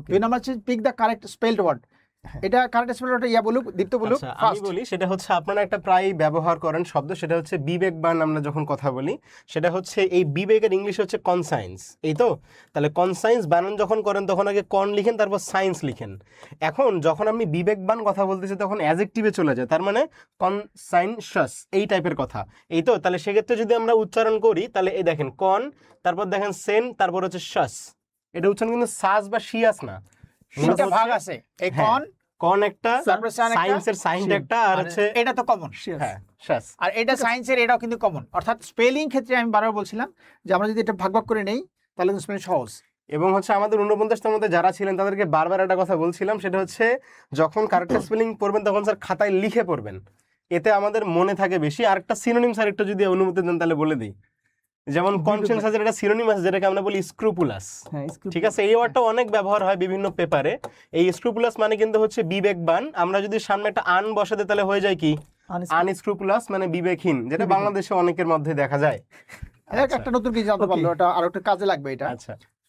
2 number হচ্ছে pick the correct spelled word. এটা correct spelled word ইয়া বলুক, দীপ্ত বলুক আচ্ছা, আমি ফার্স্ট। বলি, সেটা হচ্ছে আপনারা একটা প্রায় ব্যবহার করেন শব্দ, সেটা হচ্ছে বিবেকবান। আমরা যখন কথা বলি সেটা হচ্ছে এই বিবেকের ইংলিশ হচ্ছে কনসাইন্স, এই তো। তাহলে কনসাইন্স বানান যখন করেন তখন আগে কন লিখেন, তারপর সায়েন্স লিখেন। এখন যখন আমি বিবেকবান কথা বলতেছি তখন অ্যাজেক্টিভে চলে যায়, তার মানে কনসাইনশাস এই টাইপের কথা, এই তো। তাহলে সেক্ষেত্রে যদি আমরা উচ্চারণ করি তাহলে এই দেখেন কন, তারপর দেখেন সেন, তারপর হচ্ছে শাস। এটা উচ্চারণ কিন্তু সাস বা শিয়াস না, তিনটা ভাগ আছে, এই হ্যাঁ, কন কন একটা, তারপরে সান একটা, সায়েন্সের সাইন্ট একটা, আর হচ্ছে এটা তো কমন। হ্যাঁ শাস। আর এটা সায়েন্সের এটাও কিন্তু কমন। অর্থাৎ স্পেলিং ক্ষেত্রে আমি বারবার বলছিলাম যে আমরা যদি এটা ভাগ ভাগ করে নেই তাহলে স্পেলিং সহজ। এবং হচ্ছে আমাদের 49টার মধ্যে যারা ছিলেন তাদেরকে বারবার একটা কথা বলছিলাম, সেটা হচ্ছে যখন কারেক্ট স্পেলিং পড়বেন তখন স্যার খাতায় লিখে পড়বেন, এতে আমাদের মনে থাকে বেশি। আর একটা সিনোনিম স্যার একটু যদি অনুমতি দেন তাহলে বলে দিই। যেমন কনসেনসাসের একটা সিনোনিম আছে যেটাকে আমরা বলি স্ক্রুপুলাস, ঠিক আছে? এই ওয়ার্ডটা অনেক ব্যবহার হয় বিভিন্ন পেপারে। এই স্ক্রুপুলাস মানে কিন্তু হচ্ছে বিবেকবান। আমরা যদি সামনে একটা আন বসাতে তাহলে হয়ে যায় কি আনস্ক্রুপুলাস, মানে বিবেকহীন, যেটা বাংলাদেশে অনেকের মধ্যে দেখা যায়। একটা নতুন কিছু জানতে পারলো, এটা আর একটু কাজে লাগবে এটা। আচ্ছা,